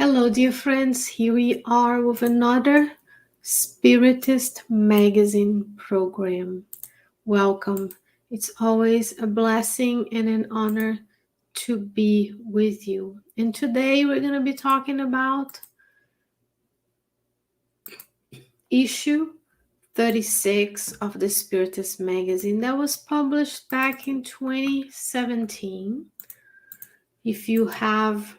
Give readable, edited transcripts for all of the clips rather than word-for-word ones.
Hello, dear friends. Here we are with another Spiritist magazine program. Welcome. It's always a blessing and an honor to be with you. And today we're going to be talking about issue 36 of the Spiritist magazine that was published back in 2017. If you have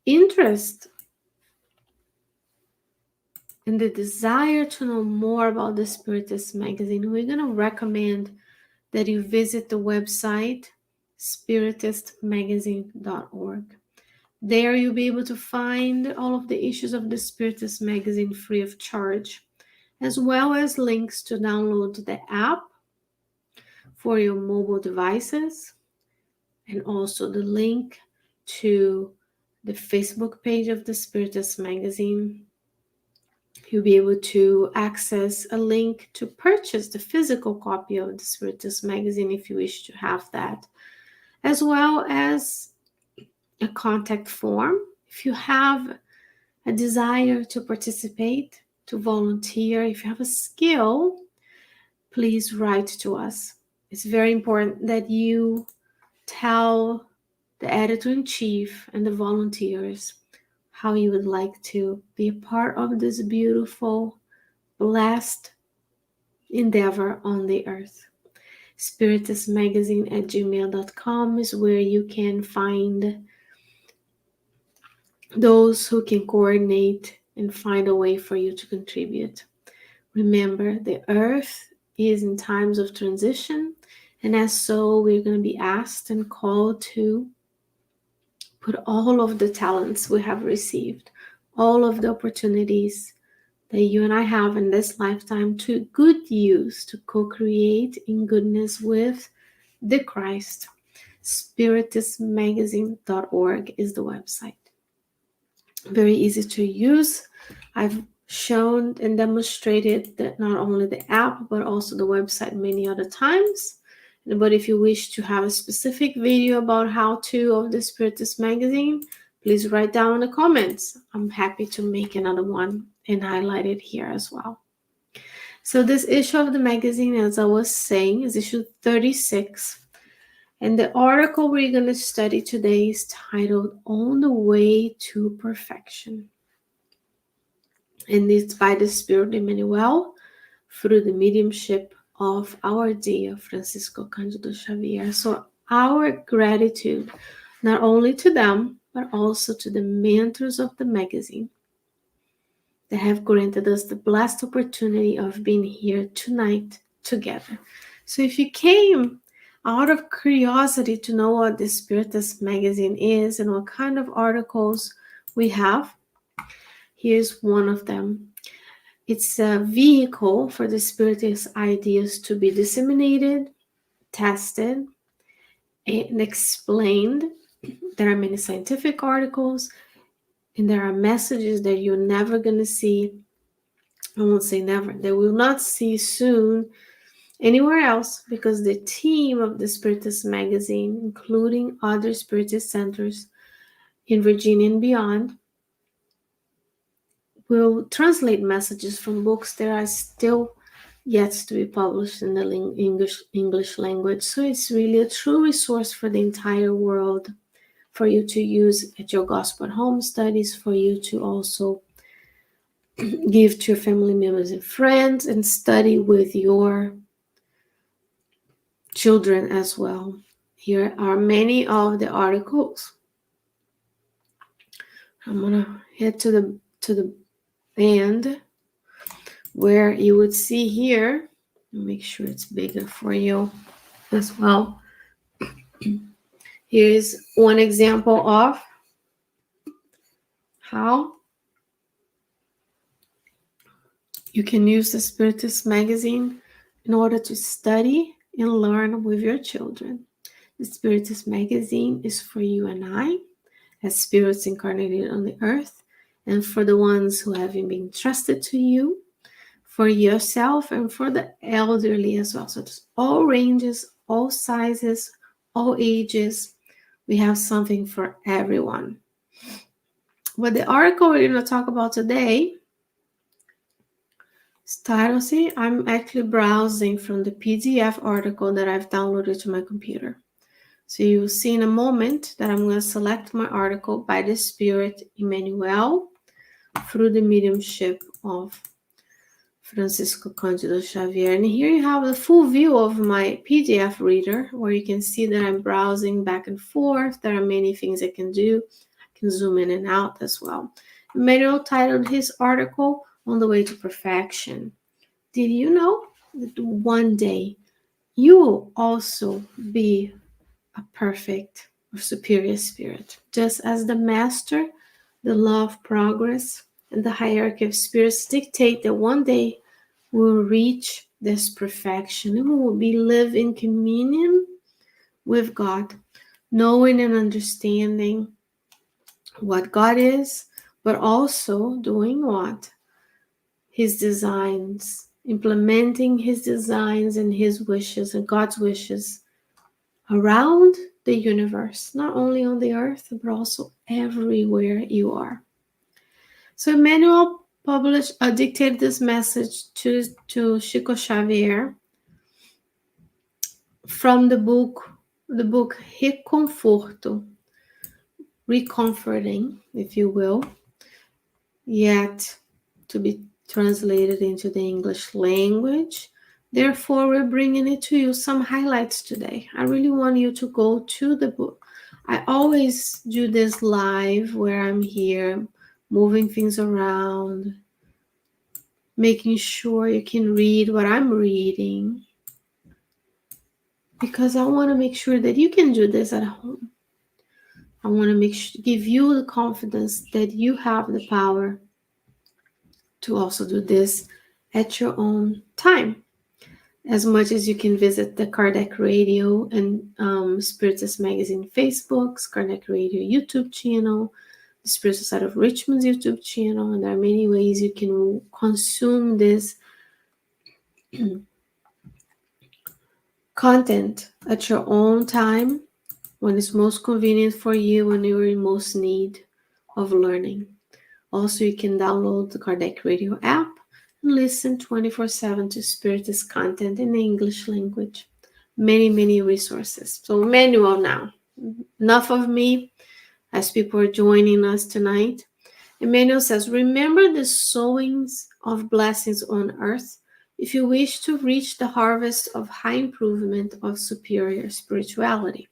interest and the desire to know more about the Spiritist magazine, we're going to recommend that you visit the website spiritistmagazine.org. There you'll be able to find all of the issues of the Spiritist magazine free of charge, as well as links to download the app for your mobile devices, and also the link to the Facebook page of the Spiritist magazine. You'll be able to access a link to purchase the physical copy of the Spiritist magazine if you wish to have that, as well as a contact form. If you have a desire to participate, to volunteer, if you have a skill, please write to us. It's very important that you tell the editor-in-chief and the volunteers how you would like to be a part of this beautiful, blessed endeavor on the earth. spiritistmagazine@gmail.com is where you can find those who can coordinate and find a way for you to contribute. Remember, the earth is in times of transition, and as so, we're going to be asked and called to put all of the talents we have received, all of the opportunities that you and I have in this lifetime to good use, to co-create in goodness with the Christ. Spiritistmagazine.org is the website. Very easy to use. I've shown and demonstrated that not only the app, but also the website many other times. But if you wish to have a specific video about how to of the Spiritist magazine, please write down in the comments. I'm happy to make another one and highlight it here as well. So this issue of the magazine, as I was saying, is issue 36. And the article we're going to study today is titled On the Way to Perfection. And it's by the Spirit Emmanuel through the mediumship of our dear Francisco Cândido Xavier. So our gratitude, not only to them, but also to the mentors of the magazine that have granted us the blessed opportunity of being here tonight together. So if you came out of curiosity to know what the Spiritist magazine is and what kind of articles we have, here's one of them. It's a vehicle for the Spiritist ideas to be disseminated, tested, and explained. There are many scientific articles, and there are messages that you're never going to see. I won't say never. They will not see soon anywhere else, because the team of the Spiritist magazine, including other Spiritist centers in Virginia and beyond, will translate messages from books that are still yet to be published in the English language. So it's really a true resource for the entire world for you to use at your gospel at home studies, for you to also give to your family members and friends and study with your children as well. Here are many of the articles. I'm gonna head to the end where you would see here. Make sure it's bigger for you as well. Here's one example of how you can use the Spiritist magazine in order to study and learn with your children. The Spiritist magazine is for you and I, as spirits incarnated on the earth, and for the ones who haven't been trusted to you, for yourself, and for the elderly as well. So there's all ranges, all sizes, all ages. We have something for everyone. But the article we're going to talk about today is titled, see, I'm actually browsing from the PDF article that I've downloaded to my computer. So you'll see in a moment that I'm going to select my article by the Spirit Emmanuel through the mediumship of Francisco Cândido Xavier. And here you have the full view of my PDF reader, where you can see that I'm browsing back and forth. There are many things I can do. I can zoom in and out as well. Emmanuel titled his article, On the Way to Perfection. Did you know that one day you will also be a perfect or superior spirit? Just as the master, the law of progress, and the hierarchy of spirits dictate that one day we'll reach this perfection and we will be live in communion with God, knowing and understanding what God is, but also doing what? His designs, implementing his designs and his wishes and God's wishes around the universe, not only on the earth, but also everywhere you are. So Emmanuel dictated this message to Chico Xavier from the book Reconforto, recomforting, if you will, yet to be translated into the English language. Therefore, we're bringing it to you, some highlights today. I really want you to go to the book. I always do this live where I'm here, moving things around, making sure you can read what I'm reading, because I want to make sure that you can do this at home. I want to give you the confidence that you have the power to also do this at your own time. As much as you can visit the Kardec Radio and Spiritist Magazine Facebooks, Kardec Radio YouTube channel, the Spiritual Side of Richmond's YouTube channel, and there are many ways you can consume this content at your own time, when it's most convenient for you, when you're in most need of learning. Also, you can download the Kardec Radio app and listen 24/7 to Spiritist content in the English language. Many, many resources. So Emmanuel now. Enough of me, as people are joining us tonight. Emmanuel says, remember the sowings of blessings on earth if you wish to reach the harvest of high improvement of superior spirituality.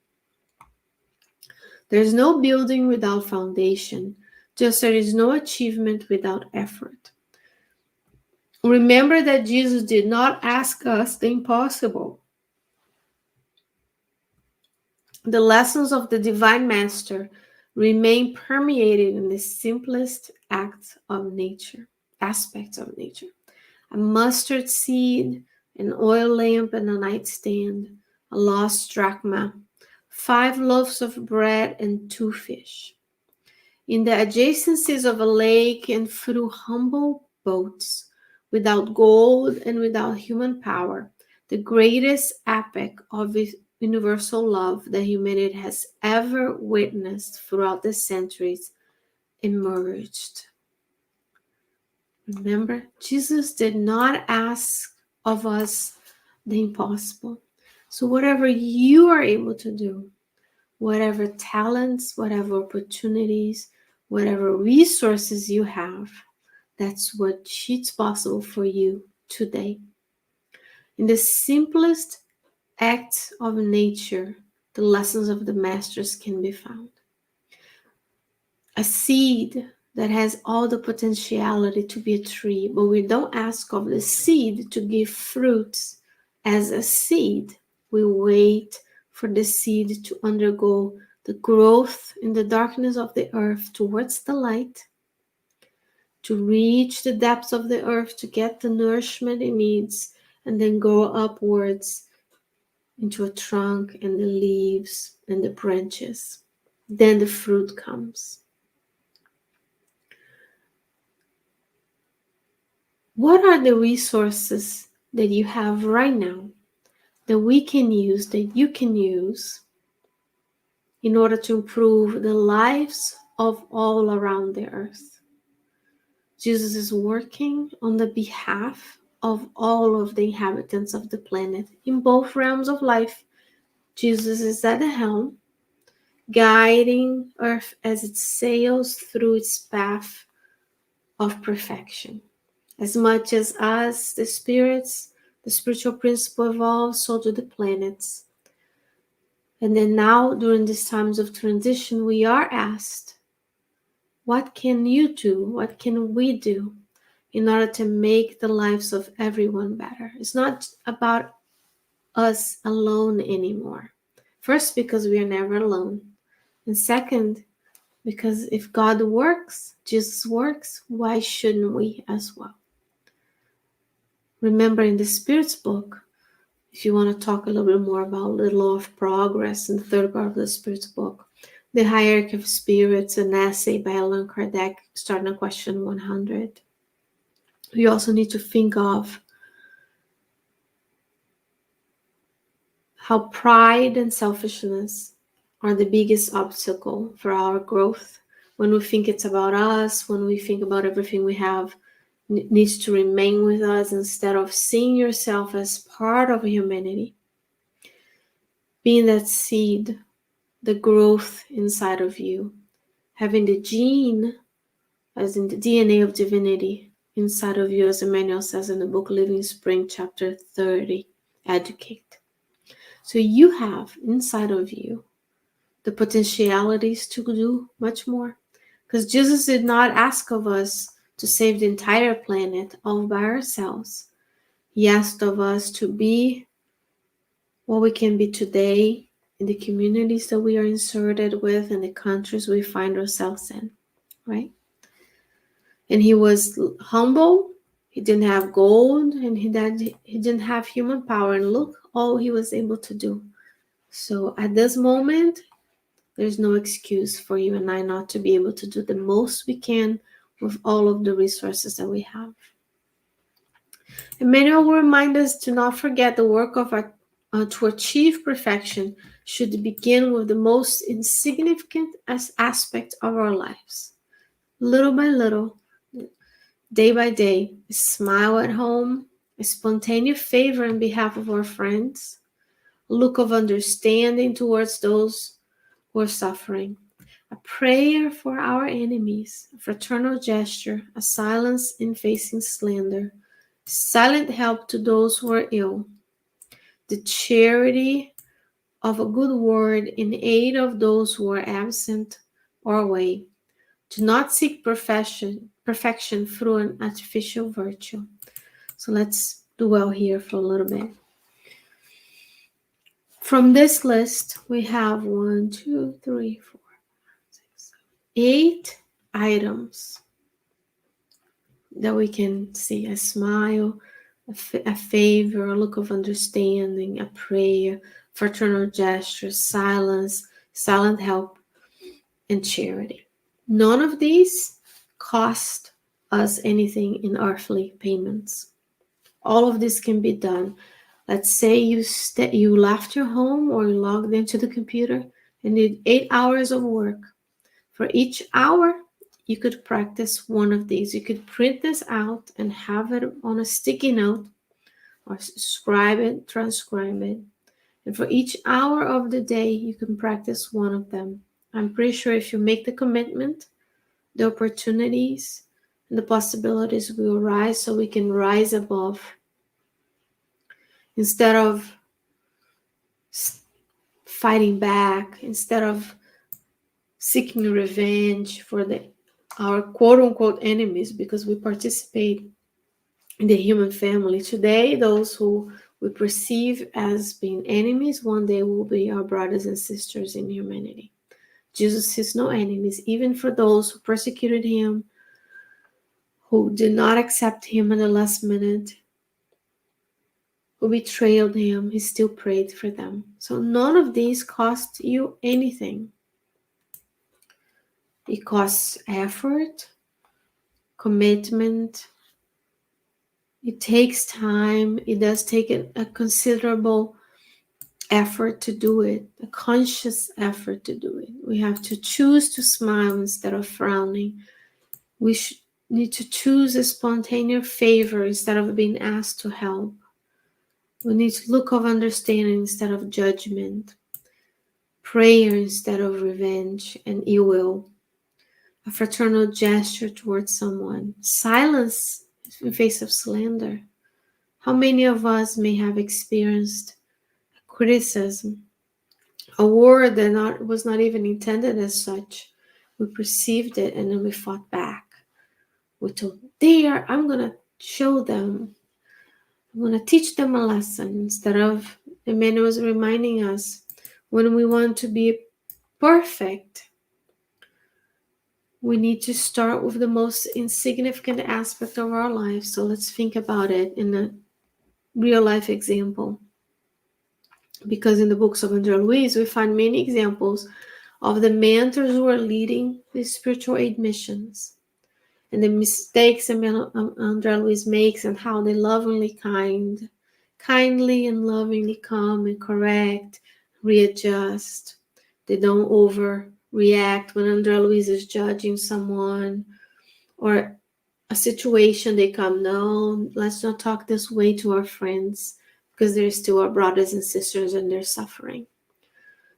There is no building without foundation, just there is no achievement without effort. Remember that Jesus did not ask us the impossible. The lessons of the Divine Master remain permeated in the simplest aspects of nature. A mustard seed, an oil lamp and a nightstand, a lost drachma, 5 loaves of bread and 2 fish. In the adjacencies of a lake and through humble boats, without gold and without human power, the greatest epic of universal love that humanity has ever witnessed throughout the centuries emerged. Remember, Jesus did not ask of us the impossible. So whatever you are able to do, whatever talents, whatever opportunities, whatever resources you have, that's what it's possible for you today. In the simplest acts of nature, the lessons of the masters can be found. A seed that has all the potentiality to be a tree, but we don't ask of the seed to give fruits as a seed. We wait for the seed to undergo the growth in the darkness of the earth towards the light, to reach the depths of the earth, to get the nourishment it needs, and then go upwards into a trunk and the leaves and the branches. Then the fruit comes. What are the resources that you have right now that we can use, that you can use, in order to improve the lives of all around the earth. Jesus is working on the behalf of all of the inhabitants of the planet in both realms of life. Jesus is at the helm, guiding earth as it sails through its path of perfection. As much as us, the spirits, the spiritual principle evolves, so do the planets. And then now, during these times of transition, we are asked, what can you do? What can we do in order to make the lives of everyone better? It's not about us alone anymore. First, because we are never alone. And second, because if God works, Jesus works, why shouldn't we as well? Remember in the Spirit's book, if you want to talk a little bit more about the law of progress in the third part of the Spirit's book, the hierarchy of spirits, an essay by Allan Kardec, starting at question 100. You also need to think of how pride and selfishness are the biggest obstacle for our growth. When we think it's about us, when we think about everything we have needs to remain with us, instead of seeing yourself as part of humanity, being that seed, the growth inside of you, having the gene, as in the DNA of divinity, inside of you, as Emmanuel says in the book Living Spring, chapter 30, educate. So you have inside of you the potentialities to do much more. Because Jesus did not ask of us to save the entire planet all by ourselves. He asked of us to be what we can be today in the communities that we are inserted with and the countries we find ourselves in, right? And he was humble. He didn't have gold, and he didn't have human power. And look, all he was able to do. So at this moment, there's no excuse for you and I not to be able to do the most we can with all of the resources that we have. Emmanuel will remind us to not forget the work of our to achieve perfection should begin with the most insignificant aspect of our lives. Little by little, day by day, a smile at home, a spontaneous favor in behalf of our friends, a look of understanding towards those who are suffering, a prayer for our enemies, a fraternal gesture, a silence in facing slander, silent help to those who are ill, the charity of a good word in aid of those who are absent or away. Do not seek perfection through an artificial virtue. So let's dwell here for a little bit. From this list, we have 1, 2, 3, 4, 5, 6, 7, 8 items that we can see: a smile, a favor, a look of understanding, a prayer, fraternal gesture, silence, silent help, and charity. None of these cost us anything in earthly payments. All of this can be done. Let's say you left your home or you logged into the computer and did 8 hours of work. For each hour, you could practice one of these. You could print this out and have it on a sticky note or scribe it, transcribe it. And for each hour of the day, you can practice one of them. I'm pretty sure if you make the commitment, the opportunities and the possibilities will rise, so we can rise above. Instead of fighting back, instead of seeking revenge for our quote-unquote enemies, because we participate in the human family. Today, those who we perceive as being enemies, one day will be our brothers and sisters in humanity. Jesus has no enemies, even for those who persecuted him, who did not accept him at the last minute, who betrayed him. He still prayed for them. So none of these cost you anything. It costs effort, commitment. It takes time. It does take a considerable effort to do it, a conscious effort to do it. We have to choose to smile instead of frowning. We need to choose a spontaneous favor instead of being asked to help. We need to look of understanding instead of judgment, prayer instead of revenge and ill will, a fraternal gesture towards someone, silence in face of slander. How many of us may have experienced criticism, a word that was not even intended as such? We perceived it and then we fought back. We told, I'm going to show them. I'm going to teach them a lesson. Instead of, Emmanuel was reminding us, when we want to be perfect, we need to start with the most insignificant aspect of our life. So let's think about it in a real life example. Because in the books of André Luiz, we find many examples of the mentors who are leading these spiritual aid missions and the mistakes André Luiz makes and how they kindly and lovingly come and correct, readjust. They don't overreact when André Luiz is judging someone or a situation. They come, no, let's not talk this way to our friends because they're still our brothers and sisters and they're suffering.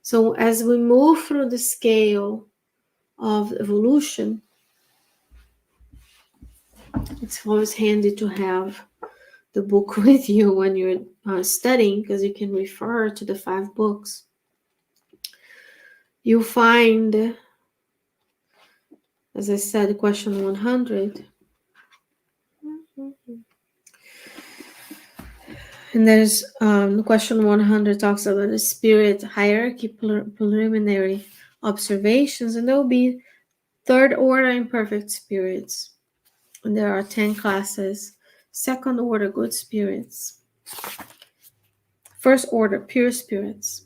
So as we move through the scale of evolution, it's always handy to have the book with you when you're studying, because you can refer to the 5 books. You find, as I said, question 100. And there's question 100 talks about the spirit hierarchy preliminary observations, and there will be 3rd order imperfect spirits. And there are 10 classes. 2nd order good spirits. 1st order pure spirits.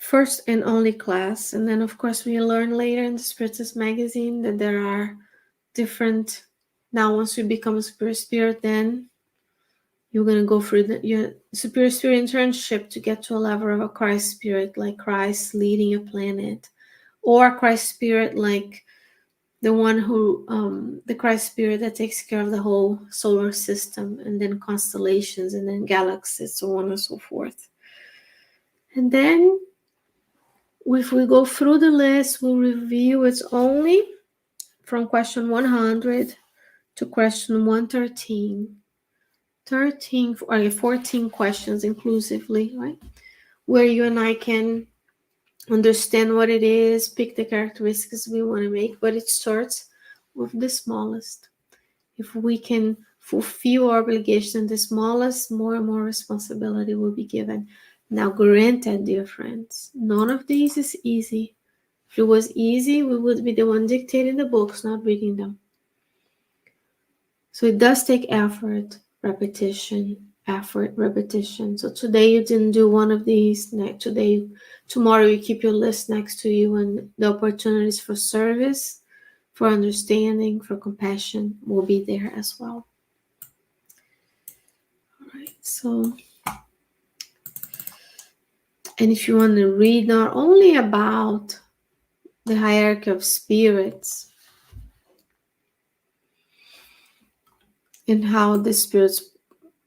1st and only class. And then of course we learn later in the Spiritist magazine that there are different. Now once you become a superior spirit, then you're going to go through your superior spirit internship to get to a level of a Christ spirit, like Christ leading a planet, or a Christ spirit like the one who, the Christ spirit that takes care of the whole solar system, and then constellations, and then galaxies, so on and so forth. And then if we go through the list, we'll review it's only from question 100 to question 113. 14 questions inclusively, right? Where you and I can understand what it is, pick the characteristics we want to make, but it starts with the smallest. If we can fulfill our obligation, the smallest, more and more responsibility will be given. Now, granted, dear friends, none of these is easy. If it was easy, we would be the one dictating the books, not reading them. So it does take effort, repetition. So today you didn't do one of these. Tomorrow you keep your list next to you, and the opportunities for service, for understanding, for compassion will be there as well. All right. So, and if you want to read not only about the hierarchy of spirits and how the spirits,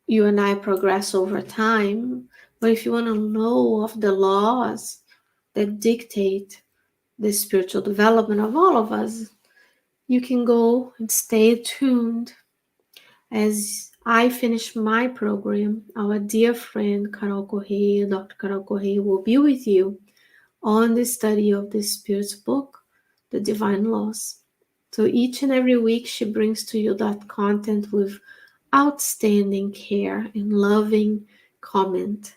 you and I, progress over time, but if you want to know of the laws that dictate the spiritual development of all of us, you can go and stay tuned as I finish my program. Our dear friend Dr. Carol Correia, will be with you on the study of the Spirit's book, The Divine Laws. So each and every week she brings to you that content with outstanding care and loving comment.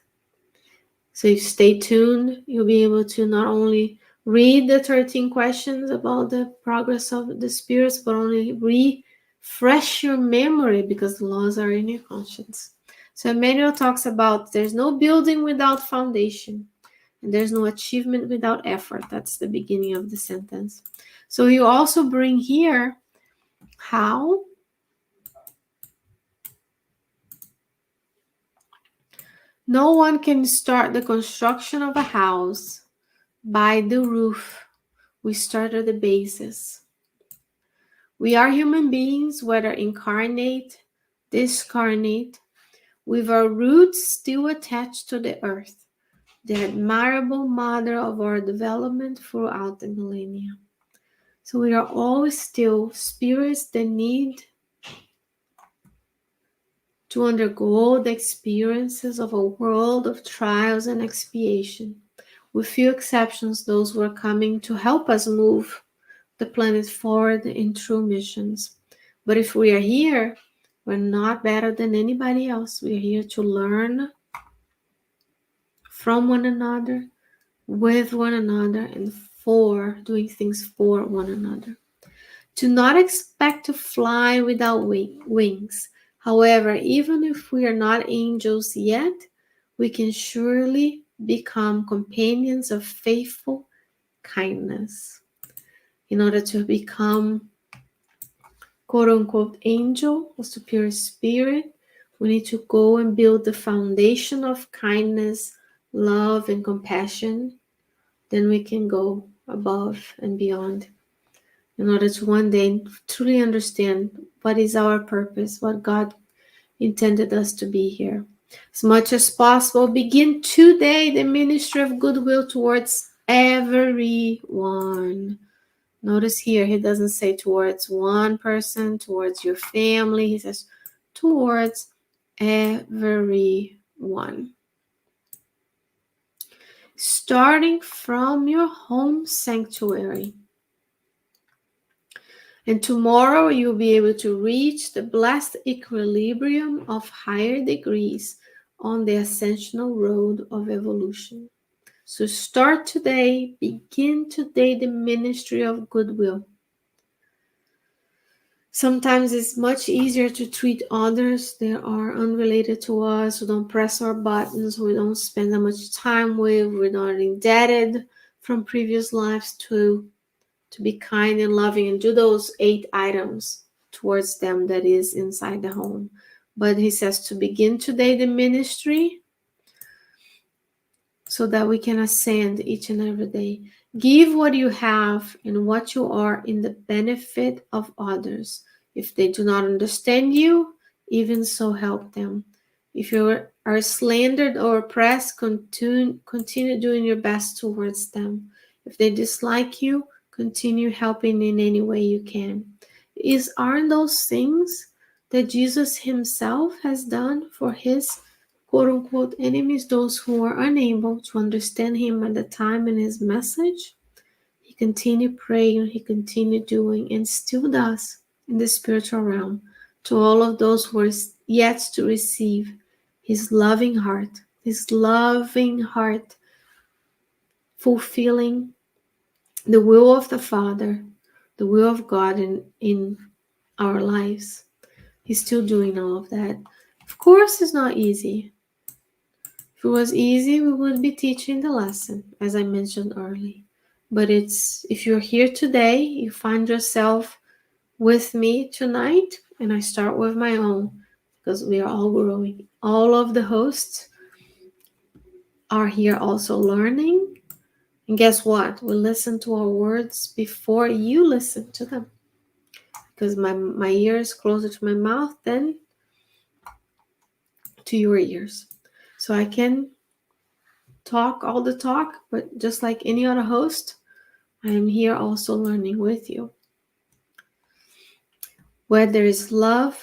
So if you stay tuned, you'll be able to not only read the 13 questions about the progress of the spirits, but only refresh your memory, because the laws are in your conscience. So Emmanuel talks about there's no building without foundation, and there's no achievement without effort. That's the beginning of the sentence. So you also bring here how No one can start the construction of a house by the roof. We start at the basis. We are human beings, whether incarnate, discarnate, with our roots still attached to the earth, the admirable mother of our development throughout the millennia. So we are all still spirits that need to undergo the experiences of a world of trials and expiation. With few exceptions, those who are coming to help us move the planet forward in true missions. But if we are here, we're not better than anybody else. We are here to learn from one another, with one another, and for doing things for one another. Do not expect to fly without wings. However, even if we are not angels yet, we can surely become companions of faithful kindness. In order to become quote unquote angel or superior spirit, we need to go and build the foundation of kindness, love, and compassion. Then we can go above and beyond in order to one day truly understand what is our purpose, what God intended us to be here. As much as possible, begin today the ministry of goodwill towards everyone. Notice here, he doesn't say towards one person, towards your family. He says towards everyone. Starting from your home sanctuary. And tomorrow you'll be able to reach the blessed equilibrium of higher degrees on the ascensional road of evolution. So start today, begin today the ministry of goodwill. Sometimes it's much easier to treat others that are unrelated to us, who don't press our buttons, who we don't spend that much time with, we're not indebted from previous lives to be kind and loving and do those 8 items towards them that is inside the home. But he says to begin today the ministry so that we can ascend each and every day. Give what you have and what you are in the benefit of others. If they do not understand you, even so help them. If you are slandered or oppressed, continue doing your best towards them. If they dislike you, continue helping in any way you can. Aren't those things that Jesus himself has done for his quote unquote enemies, those who are unable to understand him at the time in his message? He continued praying, he continued doing, and still does in the spiritual realm to all of those who are yet to receive his loving heart fulfilling the will of the Father, the will of God in our lives. He's still doing all of that. Of course, it's not easy. If it was easy, we would be teaching the lesson, as I mentioned earlier. But if you're here today, you find yourself with me tonight, and I start with my own, because we are all growing. All of the hosts are here also learning. And guess what? We listen to our words before you listen to them. Because my ear is closer to my mouth than to your ears. So I can talk all the talk, but just like any other host, I am here also learning with you. Where there is love,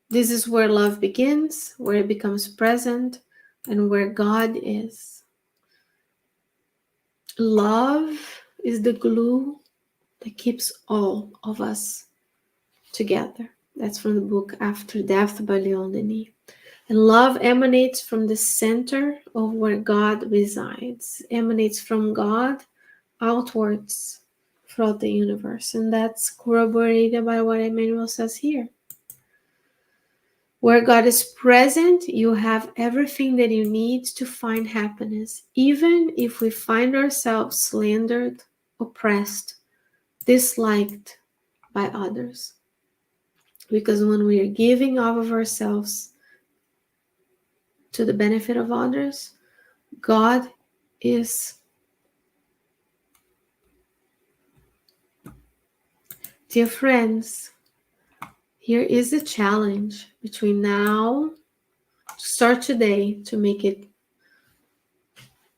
this is where love begins, where it becomes present, and where God is. Love is the glue that keeps all of us together. That's from the book After Death by Leon Denis. And love emanates from the center of where God resides, emanates from God outwards throughout the universe. And that's corroborated by what Emmanuel says here. Where God is present, you have everything that you need to find happiness, even if we find ourselves slandered, oppressed, disliked by others. Because when we are giving all of ourselves to the benefit of others, God is. Dear friends, here is the challenge between now, start today to make it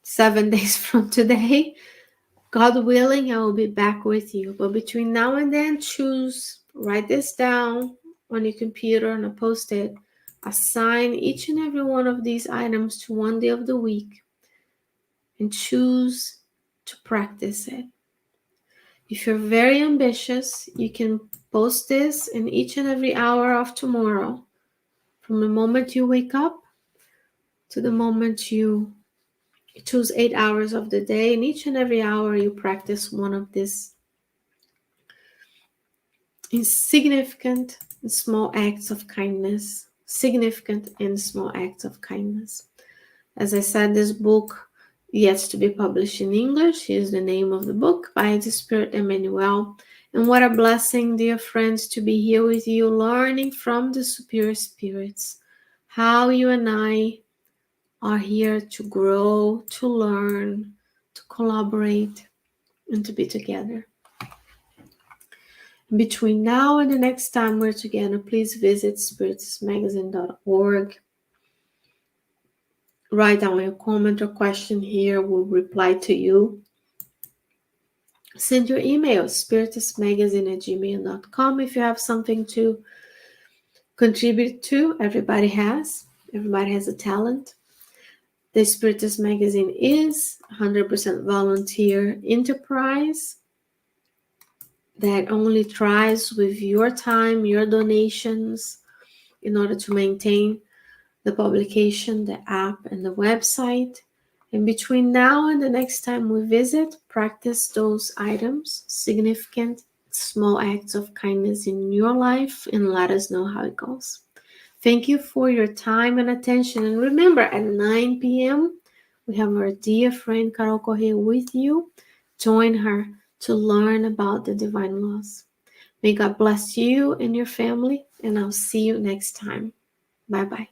7 days from today. God willing, I will be back with you. But between now and then, choose, write this down on your computer and post it. Assign each and every one of these items to one day of the week and choose to practice it. If you're very ambitious, you can post this in each and every hour of tomorrow. From the moment you wake up to the moment you choose 8 hours of the day, and each and every hour you practice one of these insignificant and small acts of kindness. Significant and small acts of kindness. As I said, this book yet to be published in English is the name of the book by the Spirit Emmanuel. And what a blessing, dear friends, to be here with you, learning from the superior spirits how you and I are here to grow, to learn, to collaborate, and to be together. Between now and the next time we're together, please visit spiritistmagazine.org. Write down your comment or question here. We'll reply to you. Send your email, spiritistmagazine@gmail.com, if you have something to contribute to. Everybody has a talent. The Spiritist Magazine is 100% volunteer enterprise that only tries with your time, your donations, in order to maintain the publication, the app, and the website. And between now and the next time we visit, practice those items, significant small acts of kindness in your life, and let us know how it goes. Thank you for your time and attention. And remember, at 9 p.m., we have our dear friend Carol Correa with you. Join her to learn about the divine laws. May God bless you and your family, and I'll see you next time. Bye-bye.